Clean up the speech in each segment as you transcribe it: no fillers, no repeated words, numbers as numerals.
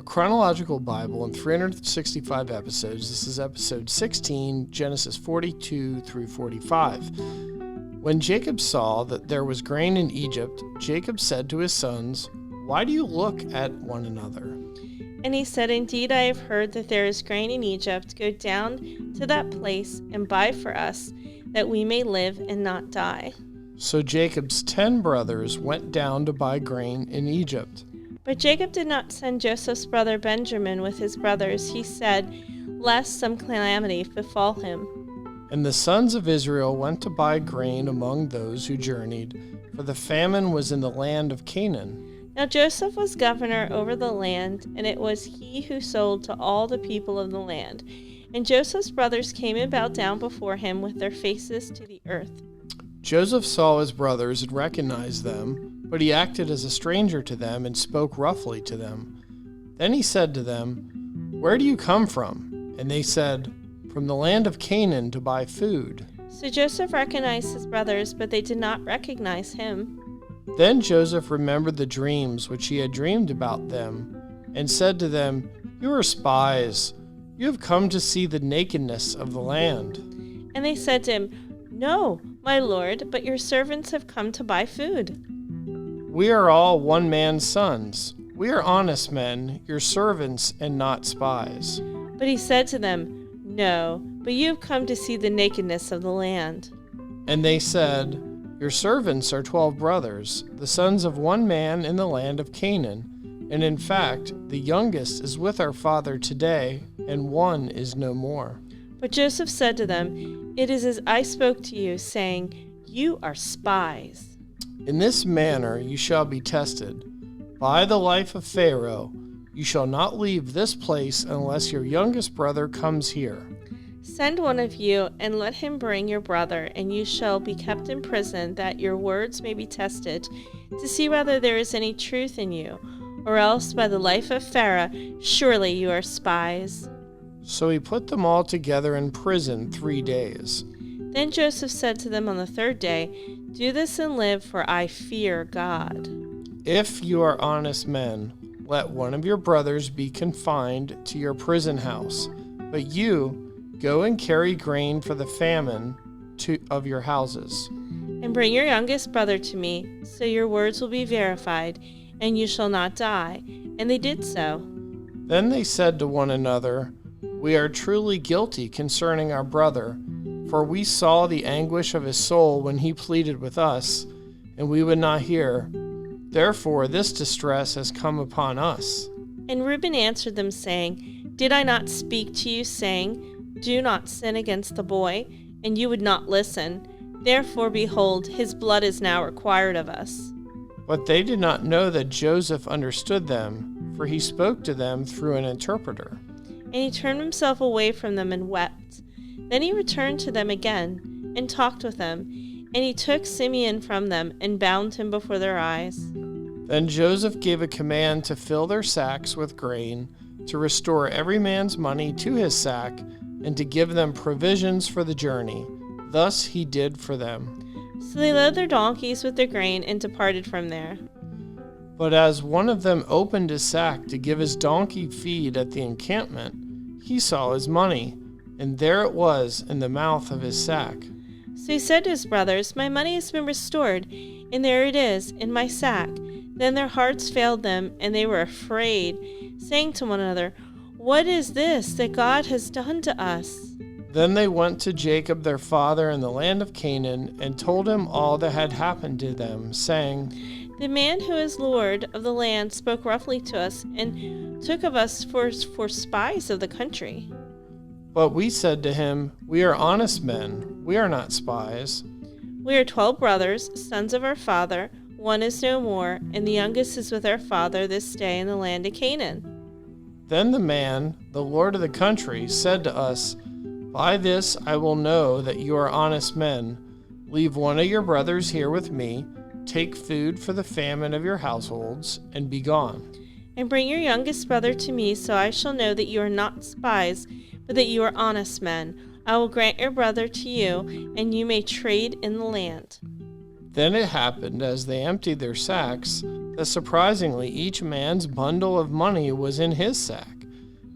Chronological Bible in 365 episodes. This is episode 16, Genesis 42 through 45. When Jacob saw that there was grain in Egypt, Jacob said to his sons, "Why do you look at one another?" And he said, "Indeed, I have heard that there is grain in Egypt. Go down to that place and buy for us, that we may live and not die." So Jacob's 10 brothers went down to buy grain in Egypt. But Jacob did not send Joseph's brother Benjamin with his brothers. He said, lest some calamity befall him. And the sons of Israel went to buy grain among those who journeyed, for the famine was in the land of Canaan. Now Joseph was governor over the land, and it was he who sold to all the people of the land. And Joseph's brothers came and bowed down before him with their faces to the earth. Joseph saw his brothers and recognized them, but he acted as a stranger to them and spoke roughly to them. Then he said to them, "Where do you come from?" And they said, "From the land of Canaan to buy food." So Joseph recognized his brothers, but they did not recognize him. Then Joseph remembered the dreams which he had dreamed about them, and said to them, "You are spies. You have come to see the nakedness of the land." And they said to him, "No, my lord, but your servants have come to buy food." "We are all one man's sons. We are honest men, your servants, and not spies." But he said to them, "No, but you have come to see the nakedness of the land." And they said, "Your servants are 12 brothers, the sons of one man in the land of Canaan. And in fact, the youngest is with our father today, and one is no more." But Joseph said to them, "It is as I spoke to you, saying, you are spies. In this manner you shall be tested. By the life of Pharaoh, you shall not leave this place unless your youngest brother comes here. Send one of you, and let him bring your brother, and you shall be kept in prison, that your words may be tested, to see whether there is any truth in you, or else by the life of Pharaoh, surely you are spies." So he put them all together in prison 3 days. Then Joseph said to them on the third day, "Do this and live, for I fear God. If you are honest men, let one of your brothers be confined to your prison house, but you go and carry grain for the famine of your houses. And bring your youngest brother to me, so your words will be verified, and you shall not die." And they did so. Then they said to one another, "We are truly guilty concerning our brother, for we saw the anguish of his soul when he pleaded with us, and we would not hear. Therefore this distress has come upon us." And Reuben answered them, saying, "Did I not speak to you, saying, do not sin against the boy? And you would not listen. Therefore, behold, his blood is now required of us." But they did not know that Joseph understood them, for he spoke to them through an interpreter. And he turned himself away from them and wept. Then he returned to them again, and talked with them. And he took Simeon from them, and bound him before their eyes. Then Joseph gave a command to fill their sacks with grain, to restore every man's money to his sack, and to give them provisions for the journey. Thus he did for them. So they loaded their donkeys with their grain, and departed from there. But as one of them opened his sack to give his donkey feed at the encampment, he saw his money, and there it was in the mouth of his sack. So he said to his brothers, "My money has been restored, and there it is in my sack." Then their hearts failed them, and they were afraid, saying to one another, "What is this that God has done to us?" Then they went to Jacob their father in the land of Canaan, and told him all that had happened to them, saying, "The man who is Lord of the land spoke roughly to us, and took of us for spies of the country." But we said to him, "We are honest men, we are not spies." "We are 12 brothers, sons of our father. One is no more, and the youngest is with our father this day in the land of Canaan." Then the man, the lord of the country, said to us, "By this I will know that you are honest men. Leave one of your brothers here with me, take food for the famine of your households, and be gone. And bring your youngest brother to me, so I shall know that you are not spies, but that you are honest men. I will grant your brother to you, and you may trade in the land." Then it happened, as they emptied their sacks, that surprisingly each man's bundle of money was in his sack.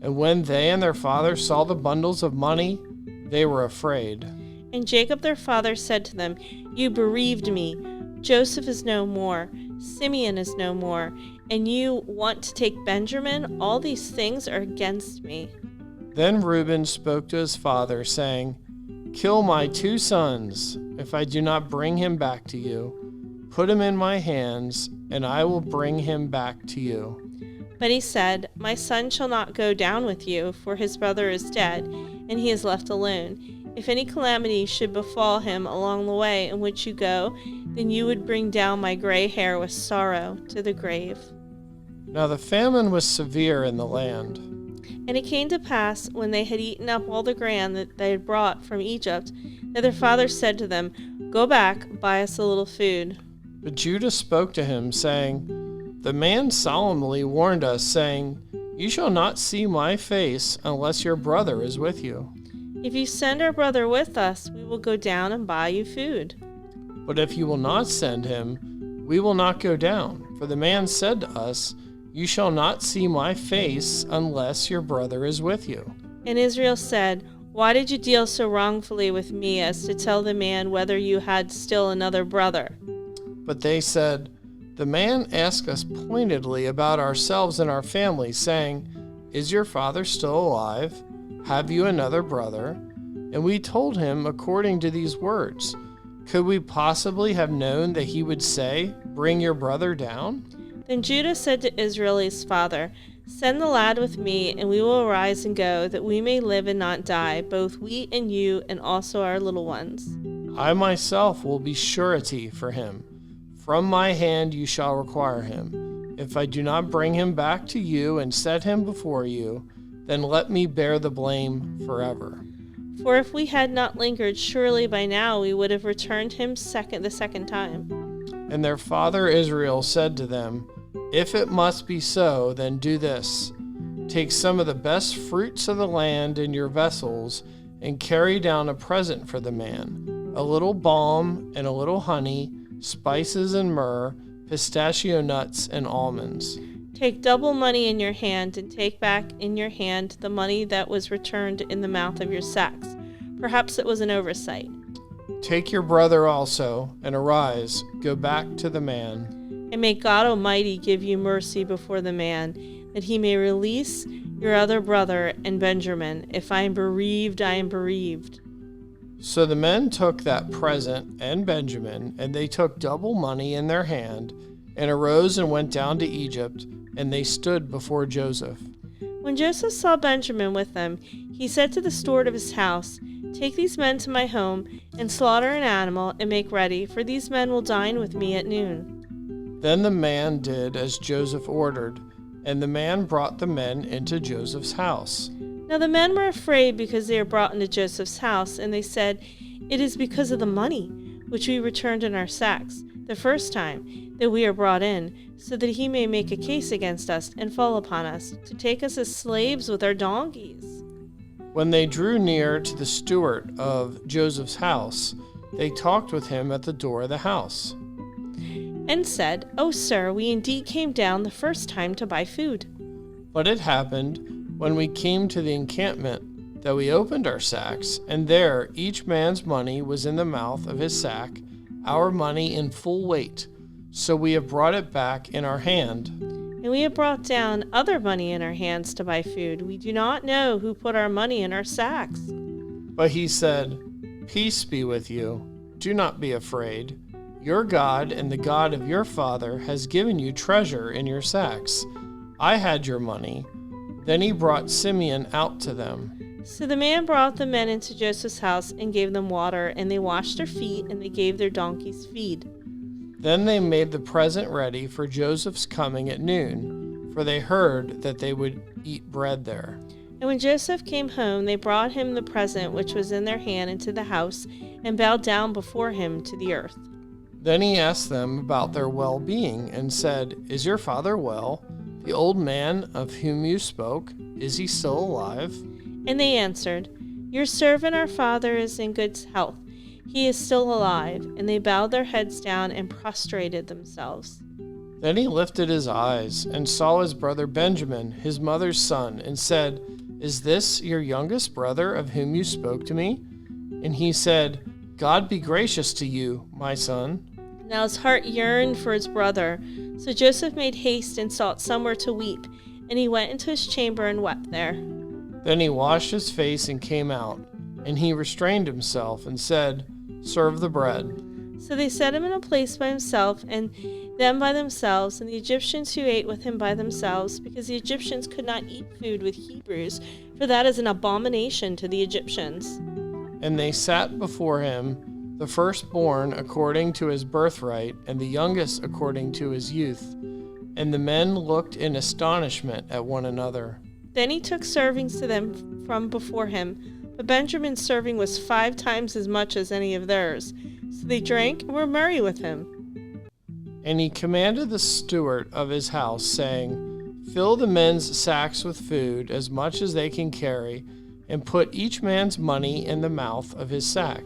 And when they and their father saw the bundles of money, they were afraid. And Jacob their father said to them, You bereaved me. Joseph is no more. Simeon is no more. And you want to take Benjamin? All these things are against me. Then Reuben spoke to his father, saying, Kill my 2 sons, if I do not bring him back to you. Put him in my hands, and I will bring him back to you. But he said, My son shall not go down with you, for his brother is dead, and he is left alone. If any calamity should befall him along the way in which you go, then you would bring down my gray hair with sorrow to the grave. Now the famine was severe in the land. And it came to pass, when they had eaten up all the grain that they had brought from Egypt, that their father said to them, Go back, buy us a little food. But Judah spoke to him, saying, The man solemnly warned us, saying, You shall not see my face unless your brother is with you. If you send our brother with us, we will go down and buy you food. But if you will not send him, we will not go down. For the man said to us, You shall not see my face unless your brother is with you. And Israel said, Why did you deal so wrongfully with me as to tell the man whether you had still another brother? But they said, The man asked us pointedly about ourselves and our families, saying, Is your father still alive? Have you another brother? And we told him according to these words. Could we possibly have known that he would say, Bring your brother down? Then Judah said to Israel his father, Send the lad with me, and we will arise and go, that we may live and not die, both we and you, and also our little ones. I myself will be surety for him. From my hand you shall require him. If I do not bring him back to you and set him before you, then let me bear the blame forever. For if we had not lingered, surely by now we would have returned him the second time. And their father Israel said to them, If it must be so, then do this. Take some of the best fruits of the land in your vessels, and carry down a present for the man, a little balm and a little honey, spices and myrrh, pistachio nuts and almonds. Take double money in your hand, and take back in your hand the money that was returned in the mouth of your sacks. Perhaps it was an oversight. Take your brother also, and arise, go back to the man. And may God Almighty give you mercy before the man, that he may release your other brother and Benjamin. If I am bereaved, I am bereaved. So the men took that present and Benjamin, and they took double money in their hand, and arose and went down to Egypt, and they stood before Joseph. When Joseph saw Benjamin with them, he said to the steward of his house, Take these men to my home, and slaughter an animal, and make ready, for these men will dine with me at noon. Then the man did as Joseph ordered, and the man brought the men into Joseph's house. Now the men were afraid because they were brought into Joseph's house, and they said, It is because of the money which we returned in our sacks the first time that we are brought in, so that he may make a case against us and fall upon us, to take us as slaves with our donkeys. When they drew near to the steward of Joseph's house, they talked with him at the door of the house, and said, O sir, we indeed came down the first time to buy food. But it happened, when we came to the encampment, that we opened our sacks, and there each man's money was in the mouth of his sack, our money in full weight. So we have brought it back in our hand. And we have brought down other money in our hands to buy food. We do not know who put our money in our sacks. But he said, Peace be with you. Do not be afraid. Your God and the God of your father has given you treasure in your sacks. I had your money. Then he brought Simeon out to them. So the man brought the men into Joseph's house and gave them water, and they washed their feet, and they gave their donkeys feed. Then they made the present ready for Joseph's coming at noon, for they heard that they would eat bread there. And when Joseph came home, they brought him the present which was in their hand into the house, and bowed down before him to the earth. Then he asked them about their well-being, and said, Is your father well? The old man of whom you spoke, is he still alive? And they answered, Your servant our father is in good health. He is still alive. And they bowed their heads down and prostrated themselves. Then he lifted his eyes and saw his brother Benjamin, his mother's son, and said, "Is this your youngest brother of whom you spoke to me?" And he said, "God be gracious to you, my son." Now his heart yearned for his brother. So Joseph made haste and sought somewhere to weep, and he went into his chamber and wept there. Then he washed his face and came out, and he restrained himself and said, "Serve the bread." So they set him in a place by himself, and them by themselves, and the Egyptians who ate with him by themselves, because the Egyptians could not eat food with Hebrews, for that is an abomination to the Egyptians. And they sat before him, the firstborn according to his birthright, and the youngest according to his youth. And the men looked in astonishment at one another. Then he took servings to them from before him, but Benjamin's serving was 5 times as much as any of theirs. So they drank and were merry with him. And he commanded the steward of his house, saying, "Fill the men's sacks with food, as much as they can carry, and put each man's money in the mouth of his sack.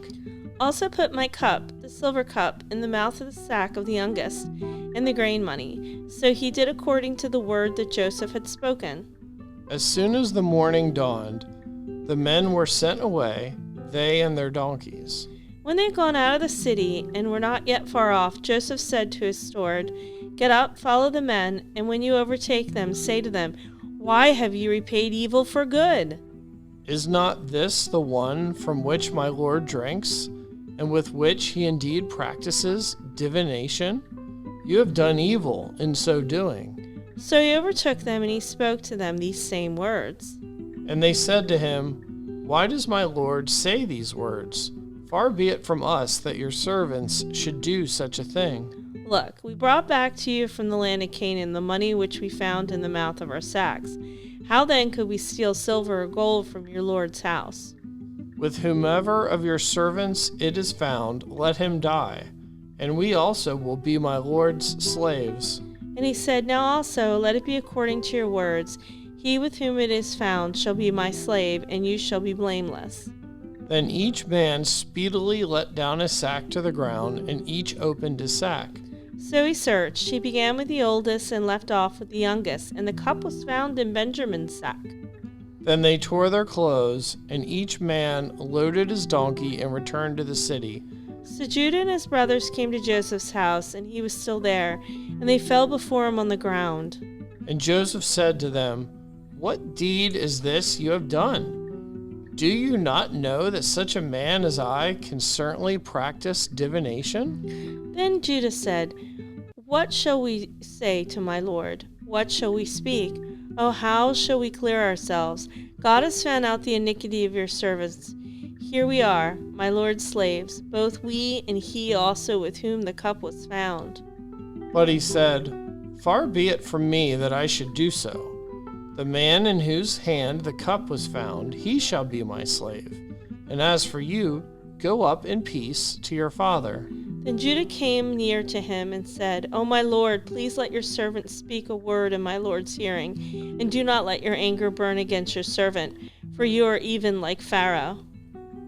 Also put my cup, the silver cup, in the mouth of the sack of the youngest, and the grain money." So he did according to the word that Joseph had spoken. As soon as the morning dawned, the men were sent away, they and their donkeys. When they had gone out of the city and were not yet far off, Joseph said to his steward, "Get up, follow the men, and when you overtake them, say to them, 'Why have you repaid evil for good?' Is not this the one from which my Lord drinks, and with which he indeed practices divination? You have done evil in so doing." So he overtook them, and he spoke to them these same words. And they said to him, "Why does my Lord say these words? Far be it from us that your servants should do such a thing. Look, we brought back to you from the land of Canaan the money which we found in the mouth of our sacks. How then could we steal silver or gold from your Lord's house? With whomever of your servants it is found, let him die, and we also will be my Lord's slaves." And he said, "Now also let it be according to your words. He with whom it is found shall be my slave, and you shall be blameless." Then each man speedily let down his sack to the ground, and each opened his sack. So he searched. He began with the oldest and left off with the youngest, and the cup was found in Benjamin's sack. Then they tore their clothes, and each man loaded his donkey and returned to the city. So Judah and his brothers came to Joseph's house, and he was still there, and they fell before him on the ground. And Joseph said to them, "What deed is this you have done? Do you not know that such a man as I can certainly practice divination?" Then Judah said, "What shall we say to my Lord? What shall we speak? Oh, how shall we clear ourselves? God has found out the iniquity of your servants. Here we are, my Lord's slaves, both we and he also with whom the cup was found." But he said, "Far be it from me that I should do so. The man in whose hand the cup was found, he shall be my slave. And as for you, go up in peace to your father." Then Judah came near to him and said, "O my Lord, please let your servant speak a word in my Lord's hearing, and do not let your anger burn against your servant, for you are even like Pharaoh."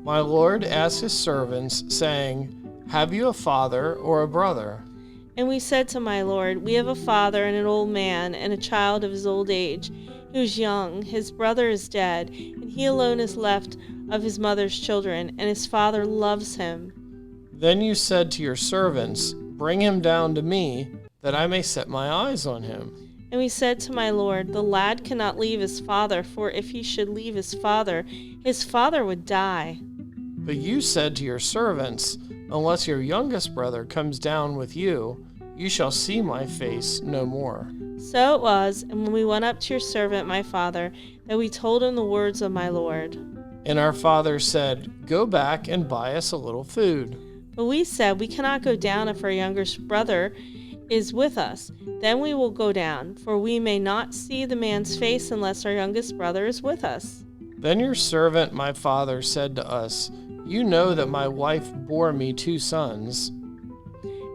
My Lord asked his servants, saying, "Have you a father or a brother?" And we said to my Lord, "We have a father and an old man, and a child of his old age, who is young. His brother is dead, and he alone is left of his mother's children, and his father loves him." Then you said to your servants, "Bring him down to me, that I may set my eyes on him." And we said to my Lord, "The lad cannot leave his father, for if he should leave his father would die." But you said to your servants, "Unless your youngest brother comes down with you, you shall see my face no more." So it was, and when we went up to your servant my father, that we told him the words of my Lord. And our father said, "Go back and buy us a little food." But we said, "We cannot go down if our youngest brother is with us. Then we will go down, for we may not see the man's face unless our youngest brother is with us." Then your servant my father said to us, "You know that my wife bore me 2 sons,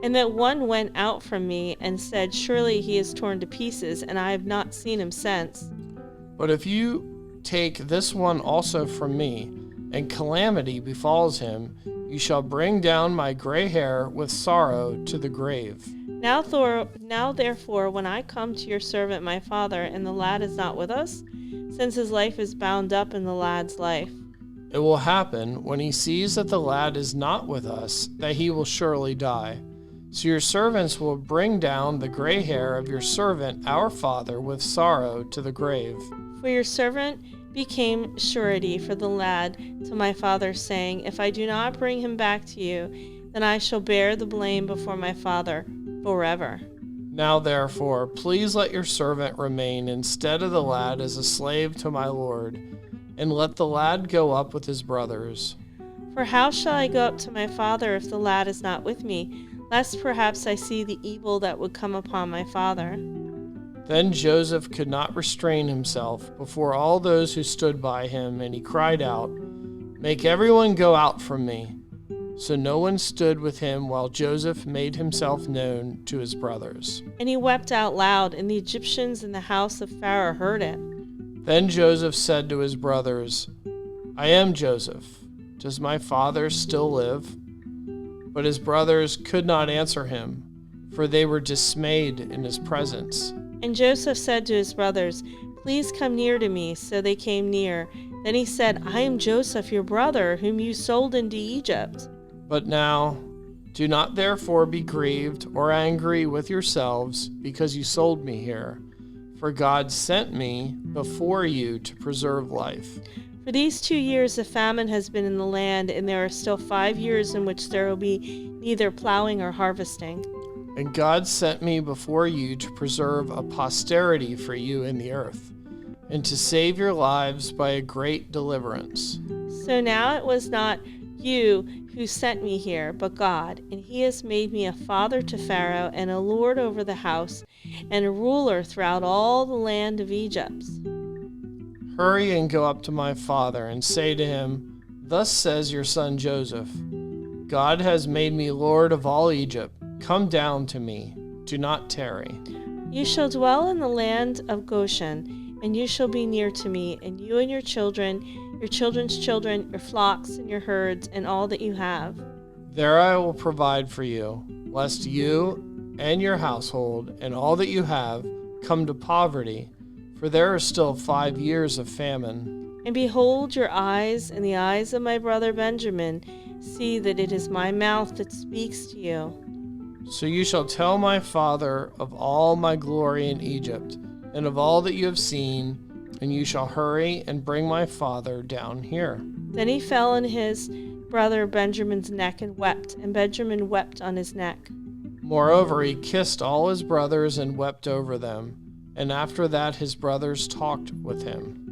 and that one went out from me and said, 'Surely he is torn to pieces, and I have not seen him since.' But if you take this one also from me, and calamity befalls him, you shall bring down my gray hair with sorrow to the grave." Now therefore, when I come to your servant my father, and the lad is not with us, since his life is bound up in the lad's life. It will happen, when he sees that the lad is not with us, that he will surely die. So your servants will bring down the gray hair of your servant our father with sorrow to the grave. For your servant became surety for the lad to my father, saying, If I do not bring him back to you, then I shall bear the blame before my father forever. Now therefore, please let your servant remain instead of the lad as a slave to my lord, and let the lad go up with his brothers. For how shall I go up to my father if the lad is not with me, lest perhaps I see the evil that would come upon my father? Then Joseph could not restrain himself before all those who stood by him, and he cried out, Make everyone go out from me. So no one stood with him while Joseph made himself known to his brothers. And he wept out loud, and the Egyptians in the house of Pharaoh heard it. Then Joseph said to his brothers, I am Joseph. Does my father still live? But his brothers could not answer him, for they were dismayed in his presence. And Joseph said to his brothers, Please come near to me. So they came near. Then he said, I am Joseph, your brother, whom you sold into Egypt. But now, do not therefore be grieved or angry with yourselves because you sold me here, for God sent me before you to preserve life. For these 2 years a famine has been in the land, and there are still 5 years in which there will be neither plowing or harvesting. And God sent me before you to preserve a posterity for you in the earth, and to save your lives by a great deliverance. So now it was not you who sent me here, but God, and he has made me a father to Pharaoh, and a lord over the house, and a ruler throughout all the land of Egypt. Hurry and go up to my father, and say to him, Thus says your son Joseph, God has made me lord of all Egypt. Come down to me. Do not tarry. You shall dwell in the land of Goshen, and you shall be near to me, and you and your children's children, your flocks and your herds, and all that you have. There I will provide for you, lest you and your household and all that you have come to poverty, for there are still 5 years of famine. And behold, your eyes and the eyes of my brother Benjamin see that it is my mouth that speaks to you. So you shall tell my father of all my glory in Egypt, and of all that you have seen, and you shall hurry and bring my father down here. Then he fell on his brother Benjamin's neck and wept, and Benjamin wept on his neck. Moreover, he kissed all his brothers and wept over them, and after that his brothers talked with him.